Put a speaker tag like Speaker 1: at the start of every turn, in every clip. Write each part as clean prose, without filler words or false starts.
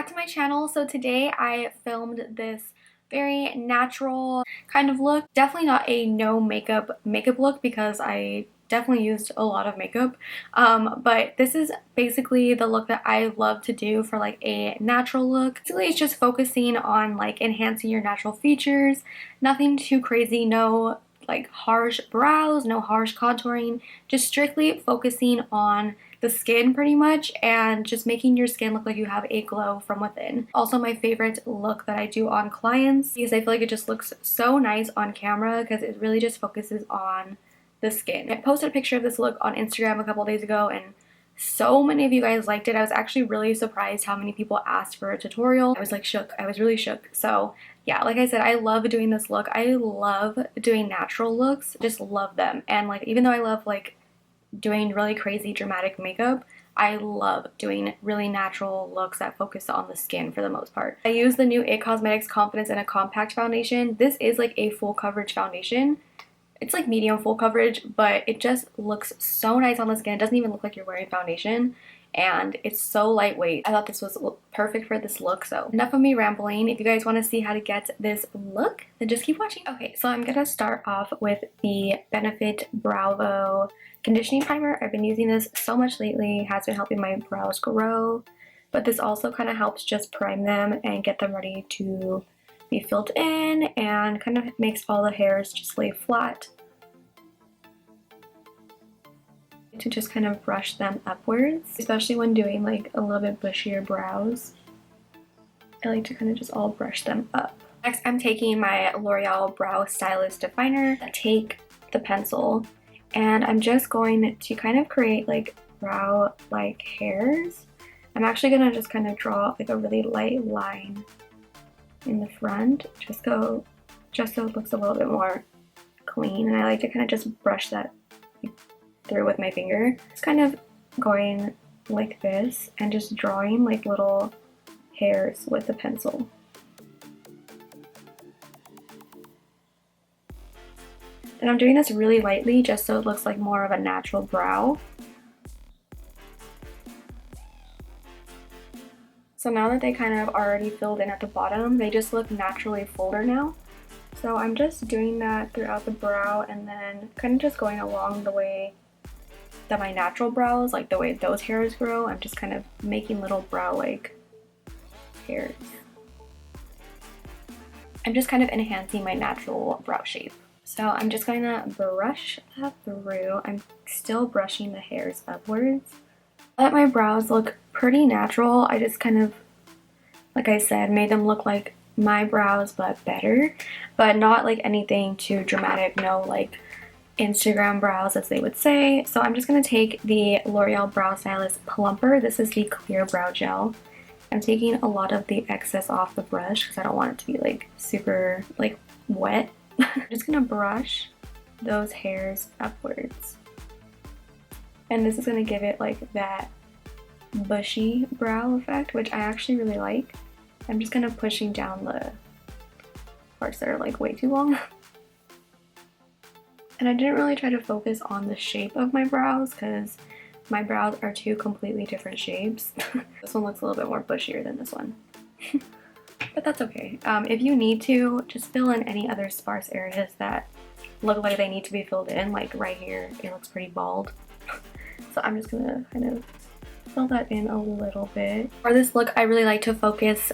Speaker 1: to my channel. So today I filmed this very natural kind of look. Definitely not a no makeup look because I definitely used a lot of makeup. But this is basically the look that I love to do for like a natural look. Basically it's just focusing on like enhancing your natural features. Nothing too crazy, no like harsh brows, no harsh contouring, just strictly focusing on the skin pretty much and just making your skin look like you have a glow from within. Also my favorite look that I do on clients because I feel like it just looks so nice on camera because it really just focuses on the skin. I posted a picture of this look on Instagram a couple days ago and so many of you guys liked it. I was actually really surprised how many people asked for a tutorial. I was like shook. I was really shook. So yeah, like I said, I love doing this look. I love doing natural looks. Just love them. And like even though I love like doing really crazy dramatic makeup, I love doing really natural looks that focus on the skin for the most part. I use the new IT Cosmetics Confidence in a Compact Foundation. This is like a full coverage foundation. It's like medium full coverage, but it just looks so nice on the skin. It doesn't even look like you're wearing foundation, and it's so lightweight. I thought this was perfect for this look. So enough of me rambling. If you guys want to see how to get this look, then just keep watching. Okay, so I'm gonna start off with the Benefit Bravo conditioning primer. I've been using this so much lately. It has been helping my brows grow, but this also kind of helps just prime them and get them ready to be filled in and kind of makes all the hairs just lay flat. To just kind of brush them upwards, especially when doing like a little bit bushier brows. I like to kind of just all brush them up. Next, I'm taking my L'Oreal Brow Stylist Definer. I take the pencil and I'm just going to kind of create like brow like hairs. I'm actually gonna just kind of draw like a really light line in the front, just so it looks a little bit more clean, and I like to kind of just brush that through with my finger. It's kind of going like this and just drawing like little hairs with the pencil. And I'm doing this really lightly just so it looks like more of a natural brow. So now that they kind of already filled in at the bottom, they just look naturally fuller now. So I'm just doing that throughout the brow and then kind of just going along the way that my natural brows, like the way those hairs grow. I'm just kind of making little brow like hairs. I'm just kind of enhancing my natural brow shape. So I'm just going to brush that through. I'm still brushing the hairs upwards. Let my brows look pretty natural. I just kind of, like I said, made them look like my brows but better, but not like anything too dramatic, no like Instagram brows as they would say. So I'm just going to take the L'Oreal Brow Stylist Plumper. This is the clear brow gel. I'm taking a lot of the excess off the brush because I don't want it to be like super like wet. I'm just going to brush those hairs upwards. And this is going to give it like that bushy brow effect, which I actually really like. I'm just kind of pushing down the parts that are like way too long. And I didn't really try to focus on the shape of my brows because my brows are two completely different shapes. This one looks a little bit more bushier than this one. But that's okay. If you need to, just fill in any other sparse areas that look like they need to be filled in. Like right here, it looks pretty bald. So I'm just gonna kind of fill that in a little bit. For this look, I really like to focus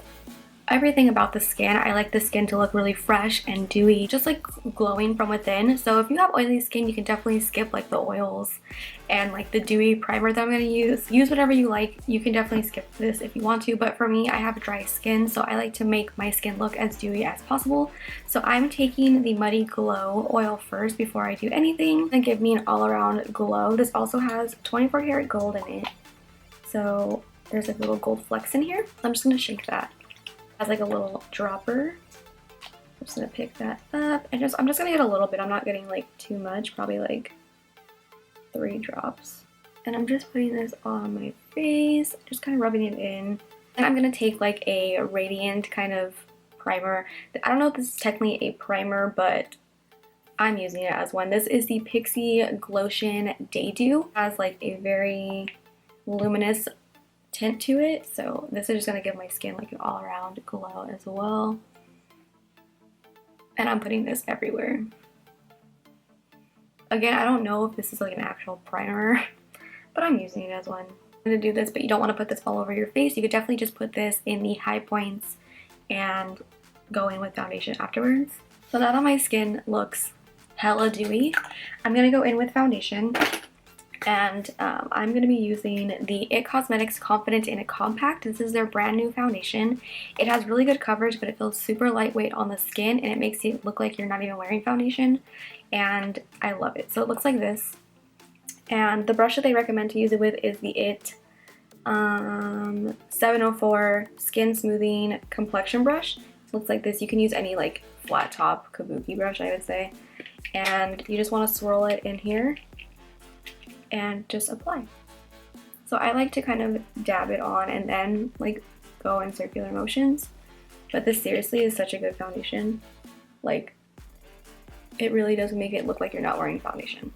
Speaker 1: everything about the skin. I like the skin to look really fresh and dewy, just like glowing from within. So if you have oily skin, you can definitely skip like the oils and like the dewy primer that I'm going to use. Use whatever you like. You can definitely skip this if you want to, but for me, I have dry skin, so I like to make my skin look as dewy as possible. So I'm taking the Muddy Glow oil first before I do anything and give me an all-around glow. This also has 24 karat gold in it, so there's like little gold flecks in here. So I'm just going to shake that as like a little dropper. I'm just gonna pick that up and I'm just gonna get a little bit. I'm not getting like too much, probably like 3 drops. And I'm just putting this on my face, just kind of rubbing it in. And I'm gonna take like a radiant kind of primer. I don't know if this is technically a primer, but I'm using it as one. This is the Pixi Glowtion Day Dew. It has like a very luminous tint to it, so this is just gonna give my skin like an all-around glow as well. And I'm putting this everywhere. Again, I don't know if this is like an actual primer, but I'm using it as one. I'm gonna do this, but you don't want to put this all over your face. You could definitely just put this in the high points and go in with foundation afterwards. So now that my skin looks hella dewy, I'm gonna go in with foundation. And I'm going to be using the IT Cosmetics Confident in a Compact. This is their brand new foundation. It has really good coverage, but it feels super lightweight on the skin, and it makes it look like you're not even wearing foundation, and I love it. So it looks like this, and the brush that they recommend to use it with is the IT 704 Skin Smoothing Complexion Brush. It looks like this. You can use any like flat top kabuki brush, I would say, and you just want to swirl it in here and just apply. So I like to kind of dab it on and then like go in circular motions, but this seriously is such a good foundation. Like, it really does make it look like you're not wearing foundation.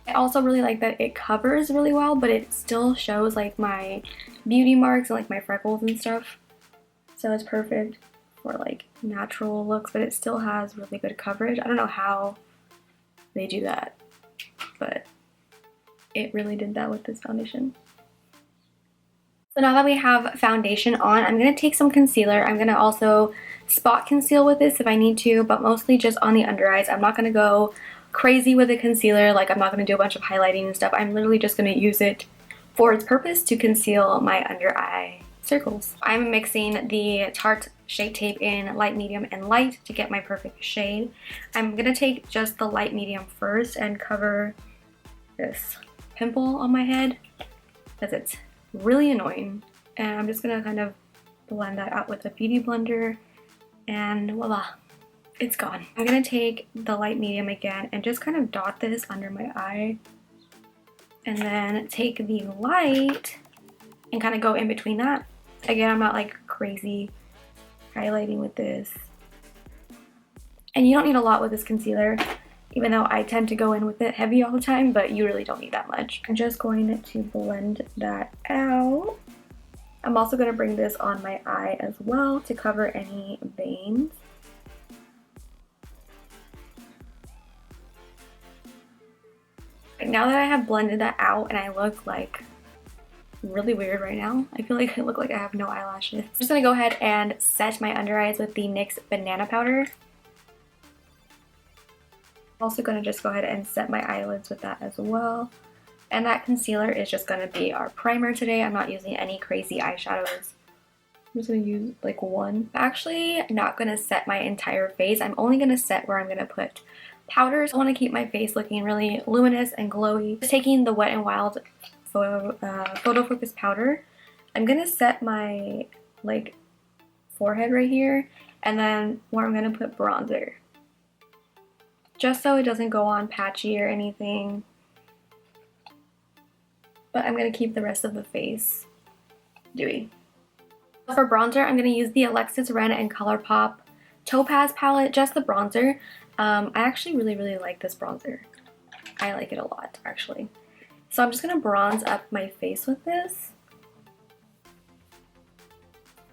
Speaker 1: I also really like that it covers really well, but it still shows like my beauty marks and like my freckles and stuff, so it's perfect for like natural looks, but it still has really good coverage. I don't know how they do that, but it really did that with this foundation. So now that we have foundation on, I'm going to take some concealer. I'm going to also spot conceal with this if I need to, but mostly just on the under eyes. I'm not going to go crazy with the concealer, like I'm not going to do a bunch of highlighting and stuff. I'm literally just going to use it for its purpose to conceal my under eye circles. I'm mixing the Tarte Shade Tape in light, medium, and light to get my perfect shade. I'm gonna take just the light medium first and cover this pimple on my head because it's really annoying. And I'm just gonna kind of blend that out with a beauty blender, and voila, it's gone. I'm gonna take the light medium again and just kind of dot this under my eye, and then take the light and kind of go in between that. Again, I'm not like crazy highlighting with this, and you don't need a lot with this concealer, even though I tend to go in with it heavy all the time, but you really don't need that much. I'm just going to blend that out. I'm also going to bring this on my eye as well to cover any veins. Now that I have blended that out and I look like really weird right now, I feel like I look like I have no eyelashes. I'm just gonna go ahead and set my under eyes with the NYX Banana Powder. I'm also gonna just go ahead and set my eyelids with that as well. And that concealer is just gonna be our primer today. I'm not using any crazy eyeshadows. I'm just gonna use like one. I'm actually not gonna set my entire face. I'm only gonna set where I'm gonna put powders. I wanna keep my face looking really luminous and glowy. Just taking the Wet n Wild photo focus powder, I'm gonna set my like forehead right here, and then where I'm gonna put bronzer, just so it doesn't go on patchy or anything, but I'm gonna keep the rest of the face dewy. For bronzer, I'm gonna use the Alexis Ren and Colourpop Topaz palette, just the bronzer. I actually really like this bronzer. I like it a lot, actually. So I'm just going to bronze up my face with this,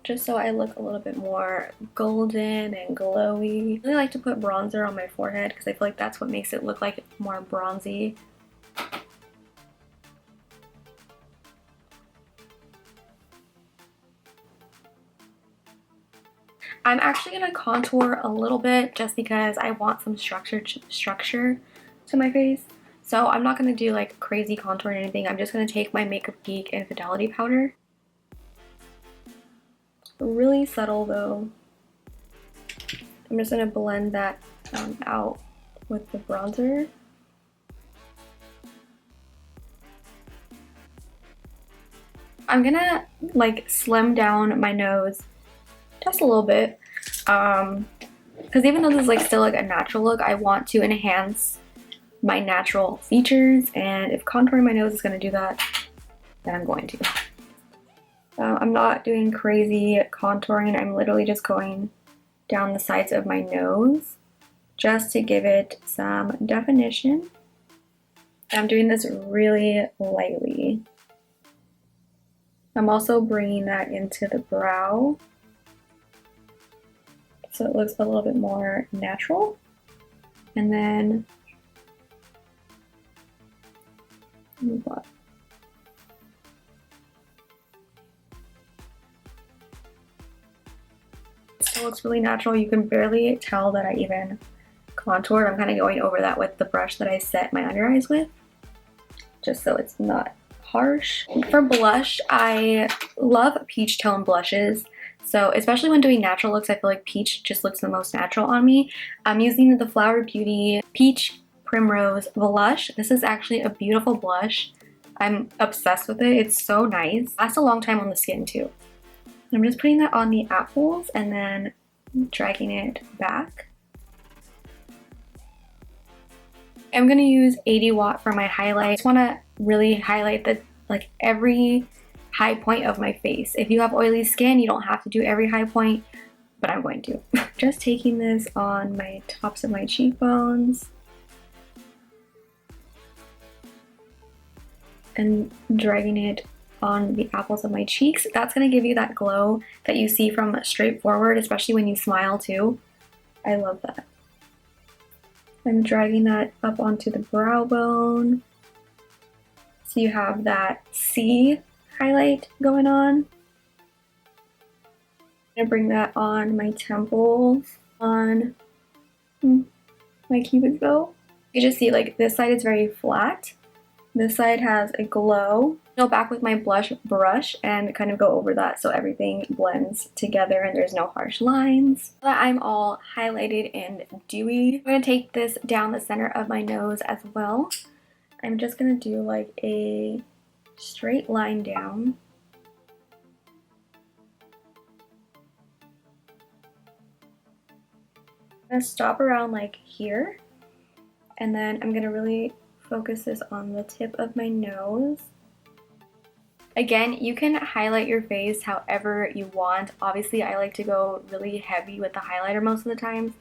Speaker 1: just so I look a little bit more golden and glowy. I really like to put bronzer on my forehead because I feel like that's what makes it look like more bronzy. I'm actually going to contour a little bit just because I want some structure to my face. So I'm not going to do like crazy contour or anything. I'm just going to take my Makeup Geek Infidelity powder. Really subtle though. I'm just going to blend that out with the bronzer. I'm going to like slim down my nose just a little bit. Because even though this is like still like a natural look, I want to enhance my natural features, and if contouring my nose is going to do that, then I'm going to. I'm not doing crazy contouring. I'm literally just going down the sides of my nose just to give it some definition. I'm doing this really lightly. I'm also bringing that into the brow so it looks a little bit more natural. And then what? It still looks really natural. You can barely tell that I even contoured. I'm kind of going over that with the brush that I set my under eyes with, just so it's not harsh. For blush, I love peach tone blushes. So especially when doing natural looks, I feel like peach just looks the most natural on me. I'm using the Flower Beauty Peach Primrose Blush. This is actually a beautiful blush. I'm obsessed with it. It's so nice. Lasts a long time on the skin too. I'm just putting that on the apples and then dragging it back. I'm gonna use 80 watt for my highlight. I just wanna really highlight the every high point of my face. If you have oily skin, you don't have to do every high point, but I'm going to. Just taking this on my tops of my cheekbones and dragging it on the apples of my cheeks. That's gonna give you that glow that you see from straightforward, especially when you smile too. I love that. I'm dragging that up onto the brow bone. So you have that C highlight going on. I'm gonna bring that on my temple, on my cupid's bow. You just see like this side is very flat. This side has a glow. Go back with my blush brush and kind of go over that so everything blends together and there's no harsh lines. Now that I'm all highlighted and dewy, I'm going to take this down the center of my nose as well. I'm just going to do like a straight line down. I'm going to stop around like here, and then I'm going to really focus this on the tip of my nose. Again, you can highlight your face however you want. Obviously, I like to go really heavy with the highlighter most of the time.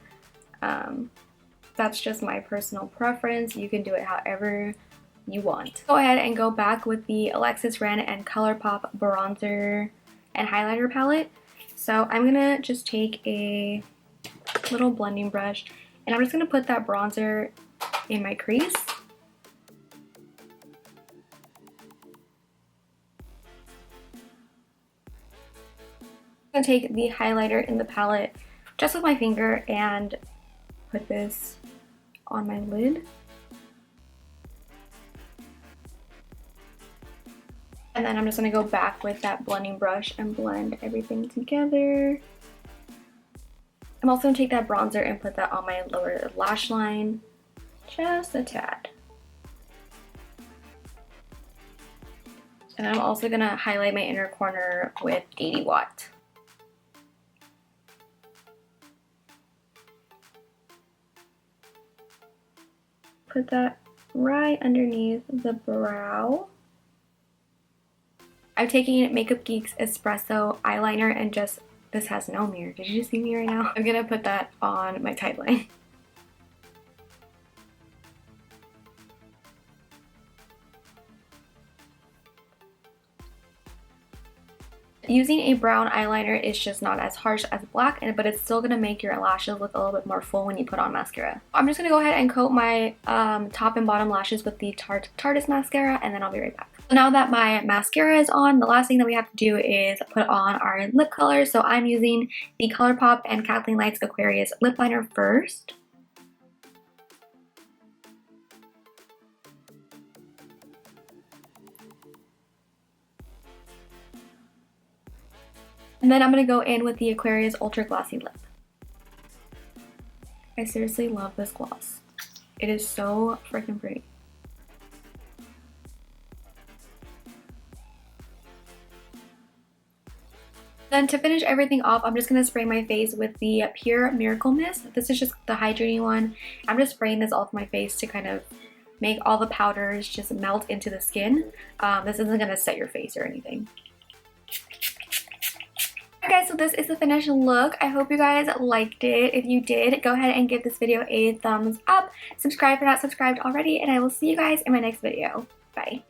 Speaker 1: That's just my personal preference. You can do it however you want. Go ahead and go back with the Alexis Ren and Colourpop bronzer and highlighter palette. So I'm gonna just take a little blending brush and I'm just gonna put that bronzer in my crease. I'm gonna take the highlighter in the palette just with my finger and put this on my lid. And then I'm just gonna go back with that blending brush and blend everything together. I'm also gonna take that bronzer and put that on my lower lash line, just a tad. And I'm also gonna highlight my inner corner with 80 watt. Put that right underneath the brow. I'm taking Makeup Geek's Espresso eyeliner and just, this has no mirror. Did you just see me right now? I'm gonna put that on my tight line. Using a brown eyeliner is just not as harsh as black, but it's still going to make your lashes look a little bit more full when you put on mascara. I'm just going to go ahead and coat my top and bottom lashes with the Tarteist mascara, and then I'll be right back. So now that my mascara is on, the last thing that we have to do is put on our lip color. So I'm using the Colourpop and Kathleen Lights Aquarius lip liner first. And then I'm going to go in with the Aquarius Ultra Glossy Lip. I seriously love this gloss. It is so freaking pretty. Then to finish everything off, I'm just going to spray my face with the Pure Miracle Mist. This is just the hydrating one. I'm just spraying this all over my face to kind of make all the powders just melt into the skin. This isn't going to set your face or anything. Guys, so this is the finished look. I hope you guys liked it. If you did, go ahead and give this video a thumbs up. Subscribe if you're not subscribed already, and I will see you guys in my next video. Bye.